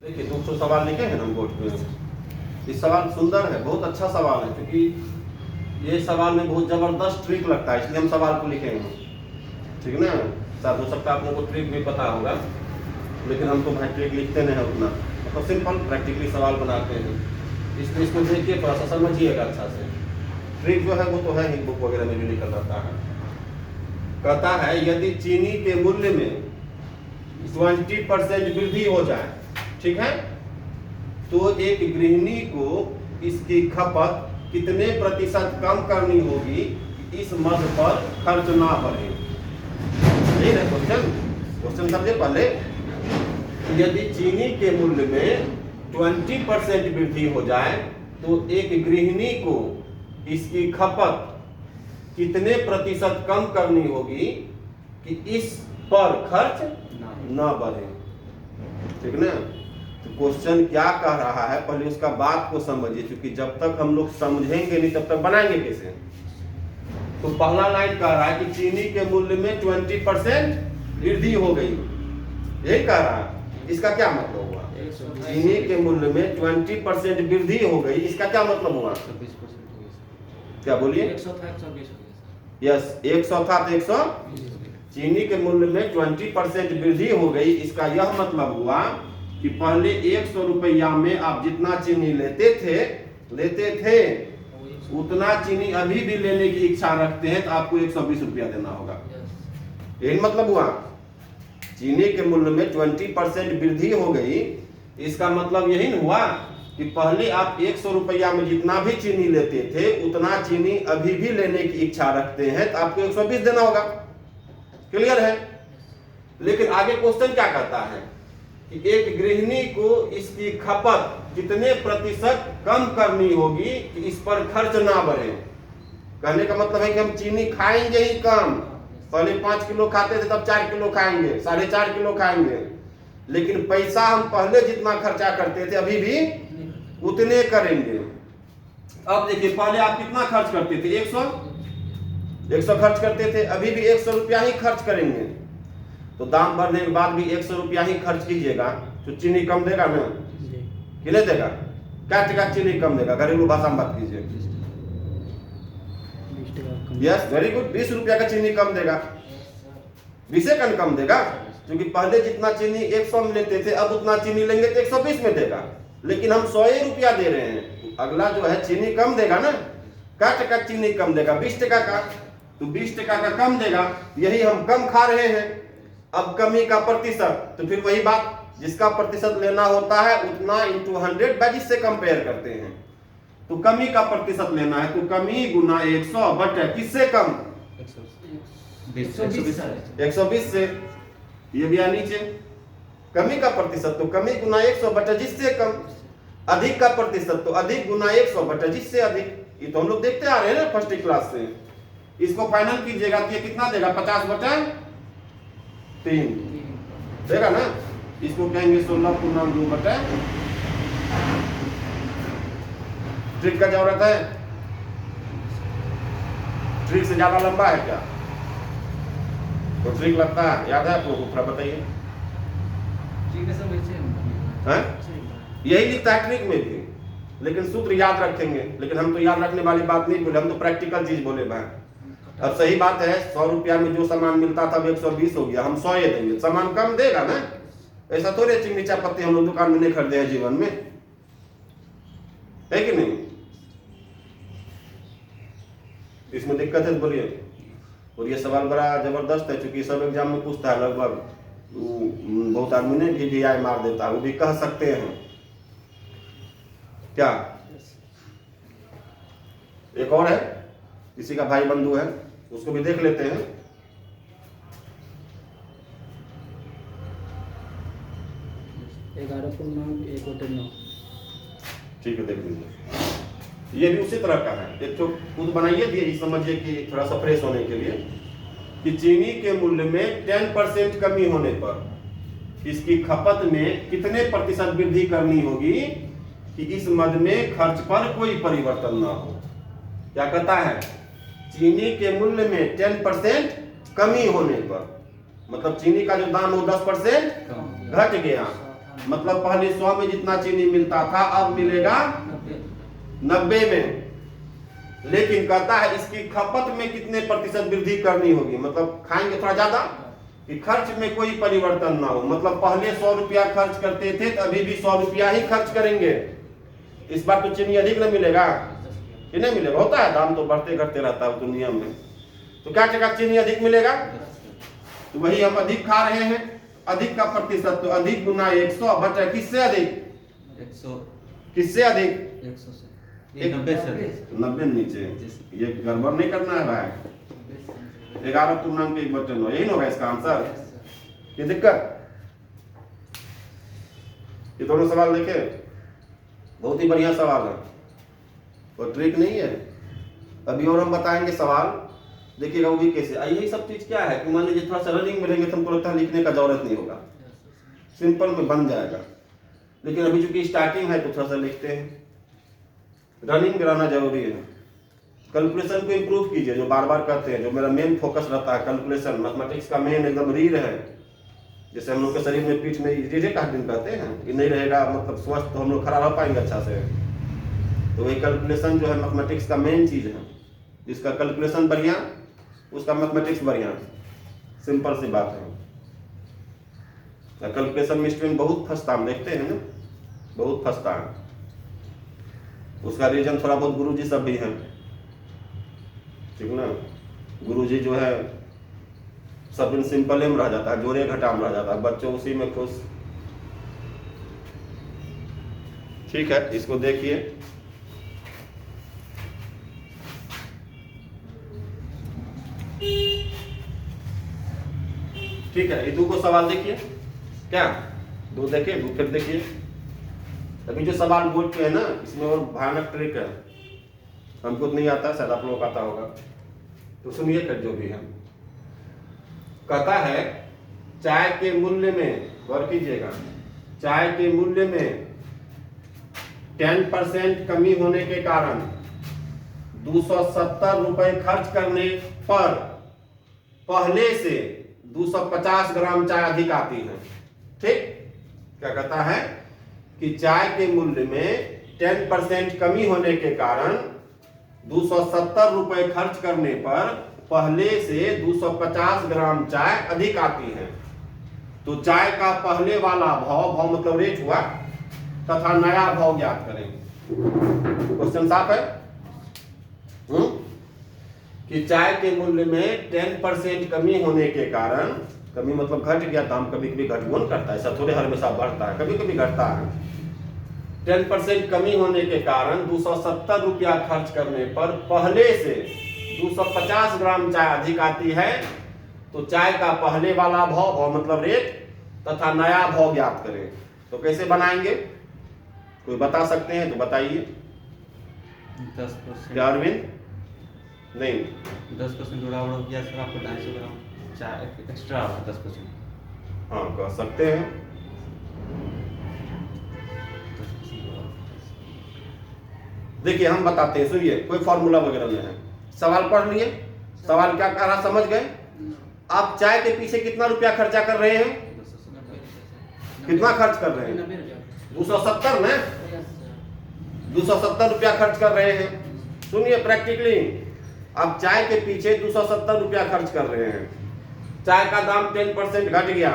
देखिए 200 सवाल लिखे हैं हम बोर्ड पे। इस सवाल सुंदर है, बहुत अच्छा सवाल है, क्योंकि ये सवाल में बहुत जबरदस्त ट्रिक लगता है, इसलिए हम सवाल को लिखेंगे। ठीक ना, शायद हो सकता है आप लोगों को ट्रिक भी पता होगा, लेकिन हम तो भाई ट्रिक लिखते नहीं है उतना, तो सिंपल प्रैक्टिकली सवाल बनाते हैं। इसलिए इसको देखिए, थोड़ा सा समझिएगा अच्छा से। ट्रिक जो है वो तो है ही, बुक वगैरह में भी निकल रहता है। कहता है यदि चीनी के मूल्य में 20% वृद्धि हो जाए, ठीक है, तो एक गृहिणी को इसकी खपत कितने प्रतिशत कम करनी होगी कि इस मद पर खर्च ना बढ़े। यही है क्वेश्चन समझे पहले। यदि चीनी के मूल्य में 20% वृद्धि हो जाए तो एक गृहिणी को इसकी खपत कितने प्रतिशत कम करनी होगी कि इस पर खर्च ना बढ़े। ठीक ना, तो क्वेश्चन क्या कह रहा है, पहले उसका बात को समझिए, क्योंकि जब तक हम लोग समझेंगे नहीं तब तक बनाएंगे कैसे। तो पहला लाइन कह रहा है कि चीनी के मूल्य में 20% वृद्धि हो गई, यही कह रहा है। इसका क्या मतलब हुआ? चीनी के मूल्य में 20% वृद्धि हो गई, इसका क्या मतलब हुआ? क्या बोलिए? 100 था 100। चीनी के मूल्य में 20% वृद्धि हो गई, इसका यह मतलब हुआ कि पहले 100 रुपया में आप जितना चीनी लेते थे उतना चीनी अभी भी लेने की इच्छा रखते हैं, तो आपको 120 रुपया देना होगा। यही मतलब हुआ। चीनी के मूल्य में 20% वृद्धि हो गई, इसका मतलब यही न हुआ कि पहले आप 100 रुपया में जितना भी चीनी लेते थे उतना चीनी अभी भी लेने की इच्छा रखते हैं, तो आपको 120 देना होगा। क्लियर है? लेकिन आगे क्वेश्चन क्या कहता है कि एक गृहिणी को इसकी खपत कितने प्रतिशत कम करनी होगी कि इस पर खर्च ना बढ़े। कहने का मतलब है कि हम चीनी खाएंगे ही कम। पहले 5 किलो खाते थे, तब 4 किलो खाएंगे, 4.5 किलो खाएंगे, लेकिन पैसा हम पहले जितना खर्चा करते थे अभी भी उतने करेंगे। अब देखिए, पहले आप कितना खर्च करते थे? 100 खर्च करते थे, अभी भी 100 रुपया ही खर्च करेंगे। तो दाम बढ़ने के बाद भी 100 रुपया ही खर्च कीजिएगा तो चीनी कम देगा ना कि नहीं देगा? क्या टका चीनी कम देगा? घरेलू भाषा में बात कीजिए। Yes, very good. 20 रुपया का चीनी कम देगा, 20 का कम देगा, क्योंकि पहले जितना चीनी 100 में लेते थे अब उतना चीनी लेंगे तो 120 में देगा, लेकिन हम 100 रुपया दे रहे हैं। अगला जो है चीनी कम देगा ना। क्या टका चीनी कम देगा? 20 टका का, तो 20 टका का कम देगा। यही हम कम खा रहे हैं। अब कमी का प्रतिशत, तो फिर वही बात, जिसका प्रतिशत लेना होता है उतना इंटू 100 जिससे कंपेयर करते हैं। तो कमी का प्रतिशत लेना है, तो कमी गुना 100 बटे किससे कम? 120 से। ये भी आ नीचे कमी का प्रतिशत, तो कमी गुना 100 बटे जिससे कम। अधिक का प्रतिशत, तो अधिक गुना 100 बटे जिससे अधिक। ये तो हम लोग देखते आ रहे हैं ना फर्स्ट क्लास से। इसको फाइनल कीजिएगा तो ये कितना देगा? 50/3 देगा ना। इसको कहेंगे 16/2। ट्रिक का जरूरत है? ट्रिक से ज्यादा लंबा है क्या? तो ट्रिक लगता है, याद है आपको? थोड़ा बताइए। यही लिखता है ट्रिक में भी, लेकिन सूत्र याद रखेंगे। लेकिन हम तो याद रखने वाली बात नहीं बोले, हम तो प्रैक्टिकल चीज बोले भाई। अब सही बात है, 100 रुपया में जो सामान मिलता था 120 हो गया, हम 100 ही देंगे, सामान कम देगा ना। ऐसा थोड़े चीनी चायपत्ती हम लोग दुकान में नहीं खरीदे हैं जीवन में, है कि नहीं? इसमें दिक्कत है तो बोलिए। और ये सवाल बड़ा जबरदस्त है, क्योंकि सब एग्जाम में पूछता है लगभग। बहुत आदमी ने भी VI मार देता है, वो भी कह सकते हैं क्या? एक और है, किसी का भाई बंधु है, उसको भी देख लेते हैं। ठीक है, देख लीजिए। ये भी उसी तरह का है। एक तो खुद बनाइए, ये समझिए कि थोड़ा सा फ्रेश होने के लिए, कि चीनी के मूल्य में 10% कमी होने पर इसकी खपत में कितने प्रतिशत वृद्धि करनी होगी कि इस मद में खर्च पर कोई परिवर्तन ना हो। क्या कहता है? चीनी के मूल्य में 10% कमी होने पर, मतलब चीनी का जो दाम हो 10% घट गया, मतलब पहले 100 में जितना चीनी मिलता था अब मिलेगा 90 में। लेकिन कहता है इसकी खपत में कितने प्रतिशत वृद्धि करनी होगी, मतलब खाएंगे थोड़ा ज्यादा कि खर्च में कोई परिवर्तन ना हो। मतलब पहले 100 रुपया खर्च करते थे तो अभी भी 100 रुपया ही खर्च करेंगे। इस बार तो चीनी अधिक नहीं मिलेगा कि नहीं मिलेगा, होता है दाम तो बढ़ते घटते रहता है तो नियम में। तो क्या जगह चीनी अधिक मिलेगा, तो वही हम अधिक खा रहे हैं। अधिक का प्रतिशत तो अधिक गुना 100 बटा किससे अधिक, 100 किससे अधिक, 100 से 90 से 90 नीचे। ये गड़बड़ नहीं करना है भाई। 11 पूर्णांक 1 बटे 9 यही होगा इसका आंसर। ये दिक्कत, ये दोनों सवाल देखे, बहुत ही बढ़िया सवाल है, कोई ट्रिक नहीं है। अभी और हम बताएंगे सवाल, देखिएगा वो भी कैसे। यही सब चीज क्या है कि मान लीजिए थोड़ा सा रनिंग में रहेंगे तो हमको लगता है लिखने का जरूरत नहीं होगा, सिंपल में बन जाएगा। लेकिन अभी चूंकि स्टार्टिंग है तो थोड़ा सा लिखते हैं, रनिंग में रहना जरूरी है। कैलकुलेशन को इम्प्रूव कीजिए, जो बार बार कहते हैं, जो मेरा मेन फोकस रहता है कैलकुलेशन, मैथमेटिक्स का मेन एकदम रीढ़ है। जैसे हम लोग के शरीर में पीठ में रीढ़े का दिन कहते हैं, ये नहीं रहेगा मतलब स्वस्थ तो हम लोग खड़ा रह पाएंगे अच्छा से। तो वही कैलकुलेशन जो है मैथमेटिक्स का मेन चीज है, जिसका कैलकुलेशन बढ़िया उसका मैथमेटिक्स बढ़िया, सिंपल सी बात है। कैलकुलेशन में स्टूडेंट बहुत फंसता, हम देखते हैं ना, बहुत फंसता है। उसका रीजन थोड़ा बहुत गुरुजी सब भी हैं, ठीक ना। गुरुजी जो है सब दिन सिंपल में रह जाता है, जोड़े घटा में रह जाता है, बच्चों उसी में खुश। ठीक है, इसको देखिए। ठीक है, ये दो को सवाल देखिए, क्या दो देखे, दो फिर देखिए। अभी जो सवाल बोल के है ना, इसमें और भयानक ट्रिक है, हमको तो नहीं आता, शायद आप लोगों को आता होगा, तो सुनिए कर जो भी है। कहता है चाय के मूल्य में, गौर कीजिएगा, चाय के मूल्य में 10% कमी होने के कारण 270 रुपए खर्च करने पर पहले से 250 ग्राम चाय अधिक आती है। ठीक, क्या कहता है कि चाय के मूल्य में 10% कमी होने के कारण 270 रुपए खर्च करने पर पहले से 250 ग्राम चाय अधिक आती है। तो चाय का पहले वाला भाव, भाव मतलब रेट हुआ, तथा नया भाव ज्ञात करें। क्वेश्चन साफ है कि चाय के मूल्य में 10% कमी होने के कारण, कमी मतलब घट गया, दाम कभी कभी घटगुन करता है, ऐसा थोड़े हमेशा बढ़ता है, कभी कभी घटता है। 10% कमी होने के कारण 270 रुपया खर्च करने पर पहले से 250 ग्राम चाय अधिक आती है। तो चाय का पहले वाला भाव, भाव मतलब रेट, तथा नया भाव ज्ञात करें। तो कैसे बनाएंगे, कोई बता सकते हैं तो बताइए। 10% क्या अरविंद, नहीं 10% जुड़ा हुआ गया सर, आपको 250 ग्राम चाय एक्स्ट्रा 10%। हाँ कह सकते हैं। देखिए हम बताते हैं, सुनिए, कोई फॉर्मूला वगैरह नहीं है, सवाल पढ़ लिए, सवाल क्या कह रहा समझ गए। आप चाय के पीछे कितना रुपया खर्चा कर रहे हैं, कितना खर्च कर रहे हैं, 270 में 270 रुपया खर्च कर रहे हैं। सुनिए प्रैक्टिकली, आप चाय के पीछे 270 रुपया खर्च कर रहे हैं। चाय का दाम 10% घट गया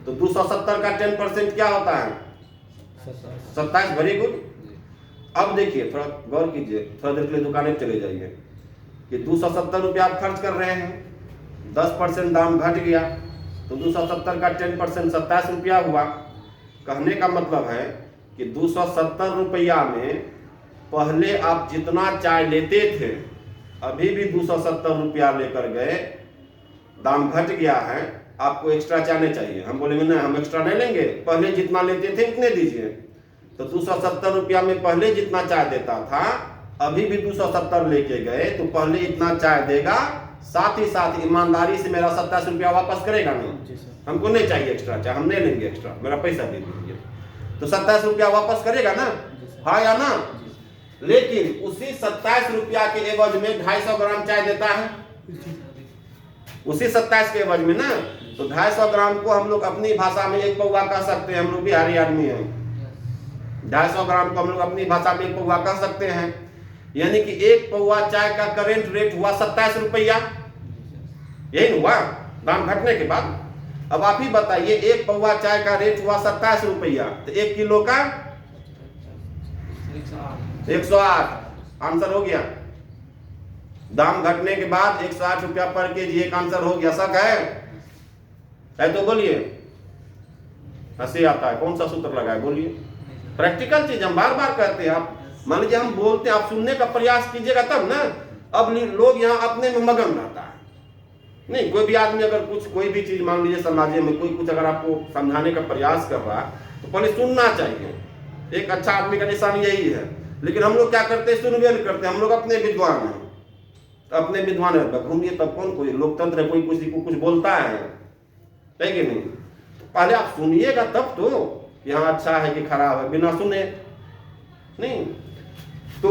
तो 270 का 10% क्या होता है, 27। Very good. अब देखिए, थोड़ा गौर कीजिए, थोड़ा देर के लिए दुकान में चले जाइए कि 270 रुपया आप खर्च कर रहे हैं, 10% दाम घट गया तो 270 का 10% 27 रुपया हुआ। कहने का मतलब है कि 270 रुपया में पहले आप जितना चाय लेते थे अभी भी 270 रुपया लेकर गए, दाम घट गया है, आपको एक्स्ट्रा चाय नहीं चाहिए। हम बोलेंगे नहीं, हम एक्स्ट्रा नहीं लेंगे, पहले जितना लेते थे उतने दीजिए। तो 270 रुपया में पहले जितना चाय देता था अभी भी 270 लेके गए तो पहले इतना चाय देगा, साथ ही साथ ईमानदारी से मेरा 27 रुपया वापस करेगा नहीं। हमको नहीं चाहिए एक्स्ट्रा चाय, हम नहीं लेंगे एक्स्ट्रा, मेरा पैसा दे दीजिए। तो 27 रुपया वापस करेगा ना, हाँ या ना। लेकिन उसी 27 रुपया के एवज में 250 ग्राम चाय देता है, उसी 27 के एवज में ना तो 250 ग्राम को हम लोग अपनी भाषा में एक पौवा कह सकते हैं, हम लोग बिहारी आदमी हैं। 250 ग्राम को हम लोग अपनी भाषा में एक पौवा कह सकते हैं, यानी कि एक पौवा चाय का करेंट रेट हुआ 27 रुपया, यही हुआ दाम घटने के बाद। अब आप ही बताइए, एक पौवा चाय का रेट हुआ 27 रुपया, तो 1 किलो का 108, आंसर हो गया। दाम घटने के बाद 108 रुपया पर केजी, एक आंसर हो गया। शक है तो बोलिए, हंसी आता है, कौन सा सूत्र लगाए बोलिए। प्रैक्टिकल चीज हम बार बार कहते हैं, आप मान लीजिए हम बोलते हैं, आप सुनने का प्रयास कीजिएगा तब ना। अब लोग यहाँ अपने में मगन रहता है। नहीं, कोई भी आदमी अगर कुछ कोई भी चीज मान लीजिए समाज में कोई कुछ अगर आपको समझाने का प्रयास कर रहा है तो पहले सुनना चाहिए। एक अच्छा आदमी का निशान यही है। लेकिन हम लोग क्या करते हैं, सुनवे नहीं करते, हम लोग अपने विद्वान हैं, अपने विद्वान घूमिए तब कौन कोई लोकतंत्र है, कोई किसी को कुछ बोलता है कि नहीं। तो पहले आप सुनिएगा तब तो यहाँ अच्छा है कि खराब है, बिना सुने नहीं। तो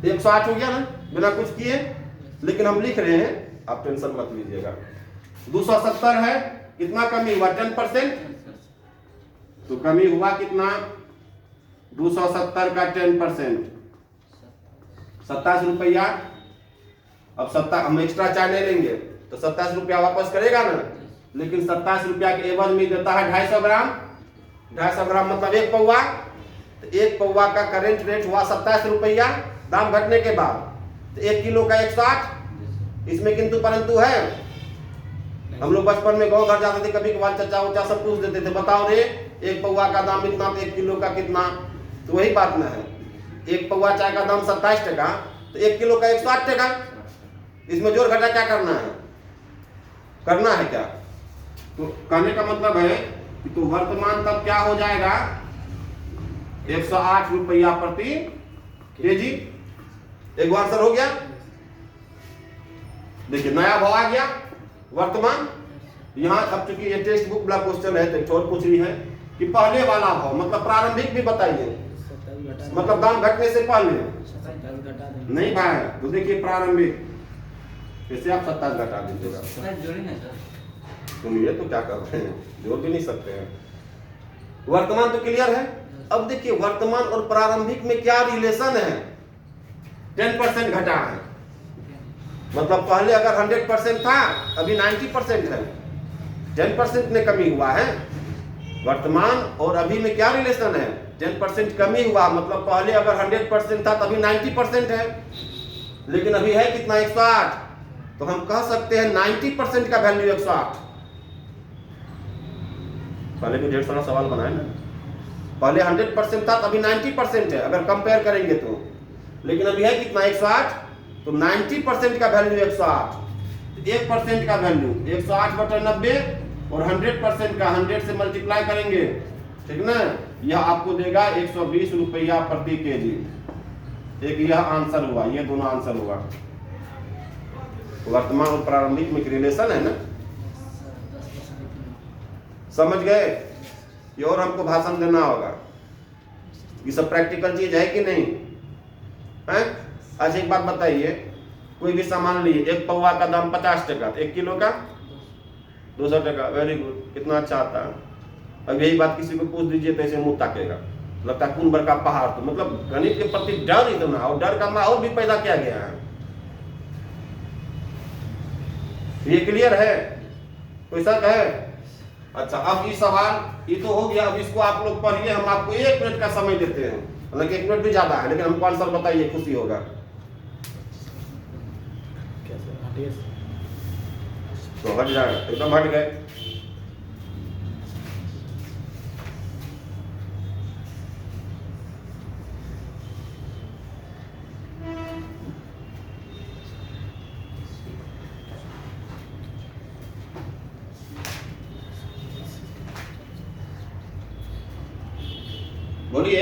108 हो गया ना बिना कुछ किए, लेकिन हम लिख रहे हैं, आप टेंशन मत लीजिएगा। 270 है, कितना कमी हुआ 10%, तो कमी हुआ कितना 270 का 10%, 27 रुपया। अब 27 हम एक्स्ट्रा चाय नहीं लेंगे तो 27 रुपया वापस करेगा ना, लेकिन 27 रुपया के एवज में देता है 250 ग्राम। 250 ग्राम मतलब एक पौवा, तो एक पौवा का करेंट रेट हुआ 27 रुपया दाम घटने के बाद, तो 1 किलो का 108। इसमें किंतु परंतु है। हम लोग बचपन में गाँव घर जाते थे, कभी कभार चचा उचा सब पूछ देते थे, बताओ रे एक पौवा का दाम इतना तो 1 किलो का कितना, तो वही बात ना है। एक पौवा चाय का दाम 27 टका, तो 1 किलो का 108 टका। इसमें जोड़ घटा क्या करना है, करना है क्या। तो कहने का मतलब है कि तो वर्तमान तब क्या हो जाएगा 108 रुपया प्रति केजी। एक आंसर हो गया। देखिए नया भाव आ गया वर्तमान। यहाँ अब चूंकि ये टेक्स्ट बुक वाला क्वेश्चन है तो और पूछ रही है कि पहले वाला भाव मतलब प्रारंभिक भी बताइए, मतलब दाम घटने से पहले नहीं भाई। तो देखिए प्रारंभिक कैसे आप 27 घटा दीजिएगा, सुनिए तो क्या कर रहे हैं, जोड़ भी नहीं सकते हैं। वर्तमान तो क्लियर है। अब देखिए वर्तमान और प्रारंभिक में क्या रिलेशन है, 10% घटा है, मतलब पहले अगर 100% था अभी 90% है, 10% में कमी हुआ है। वर्तमान और अभी में क्या रिलेशन है, 10% कमी हुआ, मतलब पहले अगर 100% था तभी 90% है, लेकिन अभी है कितना 108, तो हम कह सकते हैं 90% का वैल्यू 108। पहले भी ढेर सारा सवाल बनाए ना, पहले 100% था तभी 90% है अगर कंपेयर करेंगे तो, लेकिन अभी है कितना 108, तो 90% का वैल्यू 108, 1% का वैल्यू 108/90 और 100% का 100 से मल्टीप्लाई करेंगे, ठीक ना। यह आपको देगा 120 रुपया प्रति केजी। एक यह आंसर हुआ, ये दोनों आंसर हुआ। वर्तमान और प्रारंभिक में रिलेशन है ना, समझ गए। ये और हमको भाषण देना होगा, ये सब प्रैक्टिकल चीज है कि नहीं है। अच्छा एक बात बताइए, कोई भी सामान लिए, एक पौवा का दाम 50 टका, 1 किलो का 200 टका। वेरी गुड, कितना अच्छा आता है। अब यही बात किसी को पूछ दीजिए तो ऐसे मुंह ताकेगा, लगता है कौन बड़का पहाड़। तो मतलब गणित के प्रति डर इतना, और डर का माहौल भी पैदा किया गया है। ये क्लियर है, कोई शक है। अच्छा अब ये सवाल ये तो हो गया, अब इसको आप लोग पढ़िए, हम आपको 1 मिनट का समय देते हैं, हालांकि 1 मिनट भी ज्यादा है, लेकिन हमको आंसर बताइए, खुशी होगा। तो हट जाए, एकदम हट गए। बोलिए,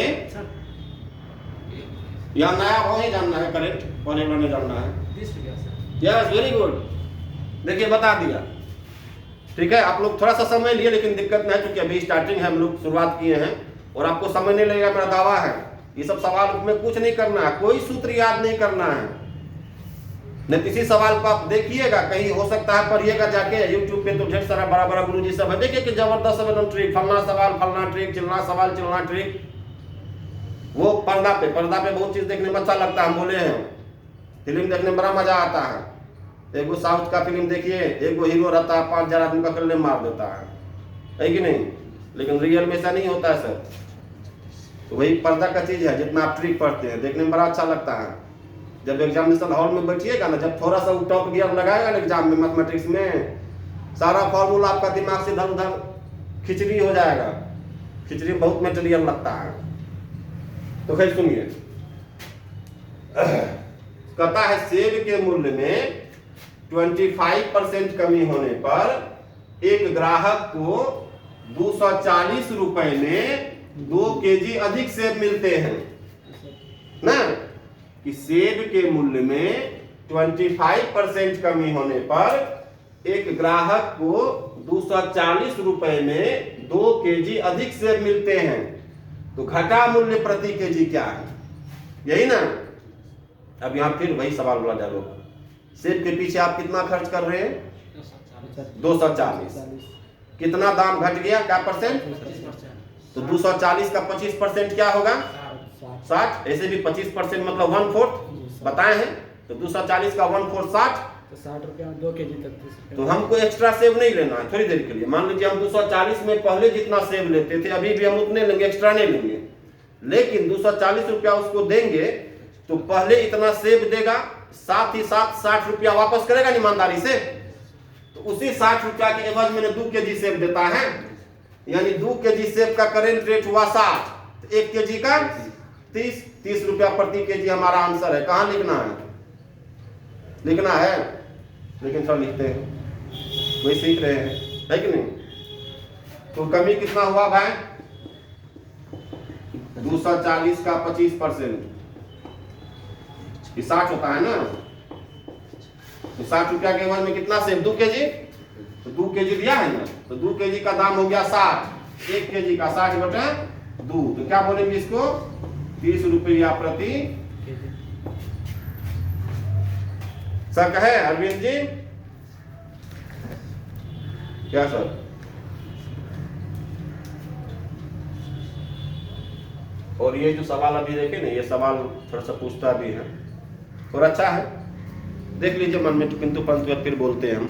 यहाँ नया भाव ही जानना है, करेक्ट पहले वाला जानना है। यस वेरी गुड, देखिए बता दिया, ठीक है। आप लोग थोड़ा सा समय लिए, लेकिन दिक्कत नहीं है क्योंकि अभी स्टार्टिंग है, हम लोग शुरुआत किए हैं और आपको समय नहीं लगेगा, मेरा दावा है। ये सब सवाल में कुछ नहीं करना है, कोई सूत्र याद नहीं करना है, नहीं, इसी सवाल को आप देखिएगा, कहीं हो सकता है पढ़िएगा जाके YouTube पे, तो ढेर सारा बड़ा बड़ा गुरुजी सब है, देखिए कि जबरदस्त एकदम ट्रिक, फलना सवाल फलना ट्रिक, चिलना सवाल चिलना ट्रिक। वो पर्दा पे बहुत चीज देखने में अच्छा लगता है, हम बोले हैं, फिल्म देखने में बड़ा मजा आता है। एगो साउथ का फिल्म देखिए, एगो हीरो रहता है 5,000 आदमी का कल्ले मार देता है कि नहीं, लेकिन रियल में ऐसा नहीं होता है सर। तो वही पर्दा का चीज है, जितना आप ट्रिक पढ़ते हैं देखने में बड़ा अच्छा लगता है। जब एग्जामिनेशन हॉल में बैठिएगा ना, जब थोड़ा सा टॉप गियर लगाएगा ना एग्जाम में मैथमेटिक्स में, सारा फॉर्मूला आपका दिमाग से इधर उधर खिचड़ी हो जाएगा। खिचड़ी में बहुत मटेरियल लगता है। तो खैर सुनिए, कहता है सेब के मूल्य में 25% कमी होने पर एक ग्राहक को 240 रुपए में 2 केजी अधिक सेब मिलते हैं ना। कि सेब के मूल्य में 25% कमी होने पर एक ग्राहक को 240 रुपए में 2 केजी अधिक सेब मिलते हैं। तो घटा मूल्य प्रति केजी क्या है, यही ना। अब यहां फिर वही सवाल बोला जा रहा है, सेब के पीछे आप कितना खर्च कर रहे हैं, 240। कितना दाम घट गया, क्या परसेंट, तो 240 का 25% क्या होगा, 60। ऐसे भी 25% मतलब 1/4 बताए हैं, तो 240 का 1/4 60, तो 60 रुपया में 2 केजी तक। तो हमको एक्स्ट्रा सेब नहीं लेना है थोड़ी देर के लिए। मान लीजिए हम 240 में पहले जितना सेब लेते थे, अभी भी हम उतने लेंगे, एक्स्ट्रा नहीं लेंगे। लेकिन 240 रुपया उसको देंगे तो पहले इतना सेब देगा, साथ ही साथ 60 रुपया वापस करेगा ईमानदारी से। तो उसी 60 रुपया के एवज में 2 केजी सेब देता है, यानी 2 केजी सेब का करेंट रेट हुआ 60, 1 केजी का 30 रुपया प्रति केजी हमारा आंसर है। कहां लिखना है, लिखना है, लेकिन सर लिखते हैं, वही सीख रहे हैं, है कि नहीं। तो कमी कितना हुआ भाई, 240 का 25%, 60 होता है ना। तो 60 रुपया के एवज में कितना सेब, 2 केजी, तो 2 केजी दिया है ना, तो 2 केजी का दाम हो गया 60, 1 केजी का 60 बटे 2, तो क्या बोलेंगे इसको, 30 रुपया प्रति। शक है अरविंद जी, क्या सर, और ये जो सवाल अभी देखे ना, ये सवाल थोड़ा सा पूछता भी है और अच्छा है, देख लीजिए मन में, किंतु परंतु फिर बोलते हैं हम।